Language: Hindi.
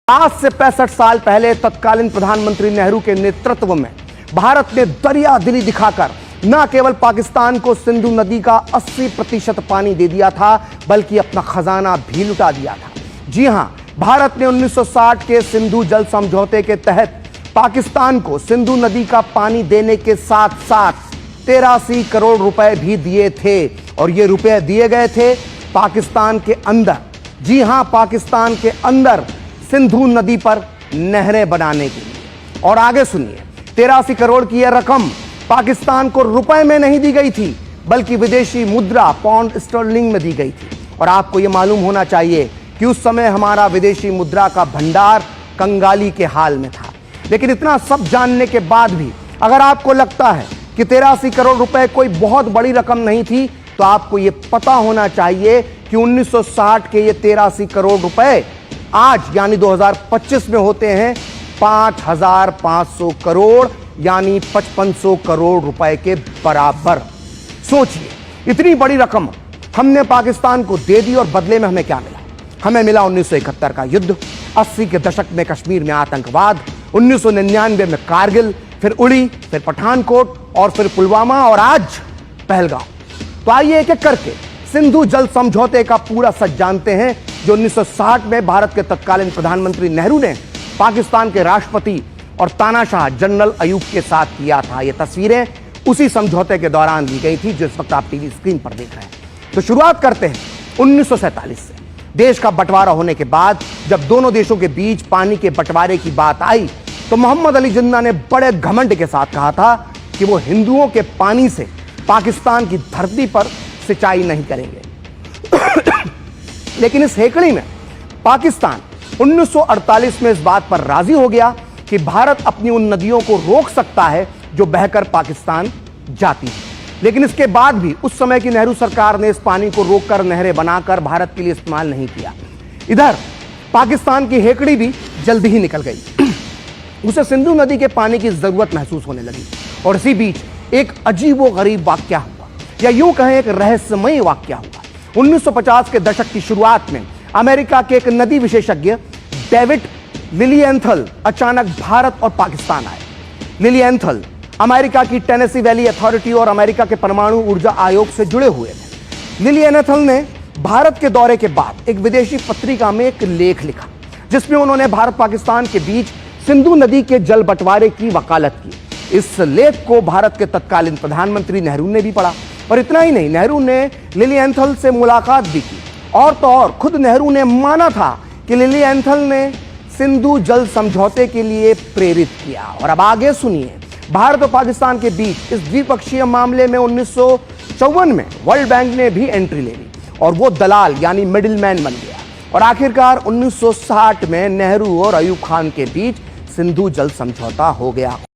आज से 65 साल पहले तत्कालीन प्रधानमंत्री नेहरू के नेतृत्व में भारत ने दरिया दिली दिखाकर न केवल पाकिस्तान को सिंधु नदी का 80% पानी दे दिया था, बल्कि अपना खजाना भी लुटा दिया था। जी हां, भारत ने 1960 के सिंधु जल समझौते के तहत पाकिस्तान को सिंधु नदी का पानी देने के साथ साथ 83 करोड़ रुपए भी दिए थे। और ये रुपए दिए गए थे पाकिस्तान के अंदर, जी हां, पाकिस्तान के अंदर सिंधु नदी पर नहरें बनाने के लिए। और आगे सुनिए, 83 करोड़ की यह रकम पाकिस्तान को रुपए में नहीं दी गई थी, बल्कि विदेशी मुद्रा पाउंड स्टर्लिंग में दी गई थी। और आपको यह मालूम होना चाहिए कि उस समय हमारा विदेशी मुद्रा का भंडार कंगाली के हाल में था। लेकिन इतना सब जानने के बाद भी अगर आपको लगता है कि 83 करोड़ रुपए कोई बहुत बड़ी रकम नहीं थी, तो आपको यह पता होना चाहिए कि 1960 के ये 83 करोड़ रुपए आज यानी 2025 में होते हैं 5,500 करोड़ यानी 5500 करोड़ रुपए के बराबर। सोचिए, इतनी बड़ी रकम हमने पाकिस्तान को दे दी और बदले में हमें क्या मिला? हमें मिला 1971 का युद्ध, 80 के दशक में कश्मीर में आतंकवाद, 1999 में कारगिल, फिर उड़ी, फिर पठानकोट और फिर पुलवामा और आज पहलगाम। तो आइए एक एक करके सिंधु जल समझौते का पूरा सच जानते हैं, जो 1960 में भारत के तत्कालीन प्रधानमंत्री नेहरू ने पाकिस्तान के राष्ट्रपति और तानाशाह जनरल अयूब के साथ किया था। ये तस्वीरें उसी समझौते के दौरान ली गई थी, जो इस वक्त आप टीवी स्क्रीन पर देख रहे हैं। तो शुरुआत करते हैं 1947 से। देश का बंटवारा होने के बाद जब दोनों देशों के बीच पानी के बंटवारे की बात आई, तो मोहम्मद अली जिन्ना ने बड़े घमंड के साथ कहा था कि वो हिंदुओं के पानी से पाकिस्तान की धरती पर सिंचाई नहीं करेंगे। लेकिन इस हेकड़ी में पाकिस्तान 1948 में इस बात पर राजी हो गया कि भारत अपनी उन नदियों को रोक सकता है जो बहकर पाकिस्तान जाती है। लेकिन इसके बाद भी उस समय की नेहरू सरकार ने इस पानी को रोककर नहरें बनाकर भारत के लिए इस्तेमाल नहीं किया। इधर पाकिस्तान की हेकड़ी भी जल्दी ही निकल गई। उसे सिंधु नदी के पानी की जरूरत महसूस होने लगी। और इसी बीच एक अजीबोगरीब वाकया हुआ, या यूं कहें एक रहस्यमयी वाकया हुआ। 1950 के दशक की शुरुआत में अमेरिका के एक नदी विशेषज्ञ डेविड लिलिएंथल अचानक भारत और पाकिस्तान आए। लिलिएंथल अमेरिका की टेनेसी वैली अथॉरिटी और अमेरिका के परमाणु ऊर्जा आयोग से जुड़े हुए थे। लिलिएंथल ने भारत के दौरे के बाद एक विदेशी पत्रिका में एक लेख लिखा, जिसमें उन्होंने भारत पाकिस्तान के बीच सिंधु नदी के जल बंटवारे की वकालत की। इस लेख को भारत के तत्कालीन प्रधानमंत्री नेहरू ने भी पढ़ा। और इतना ही नहीं, नेहरू ने लिलिएंथल से मुलाकात भी की। और तो और खुद नेहरू ने माना था कि लिलिएंथल ने सिंधु जल समझौते के लिए प्रेरित किया। और अब आगे सुनिए, भारत और पाकिस्तान के बीच इस द्विपक्षीय मामले में 1954 में वर्ल्ड बैंक ने भी एंट्री ले ली और वो दलाल यानी मिडिलमैन बन गया। और आखिरकार 1960 में नेहरू और अयूब खान के बीच सिंधु जल समझौता हो गया।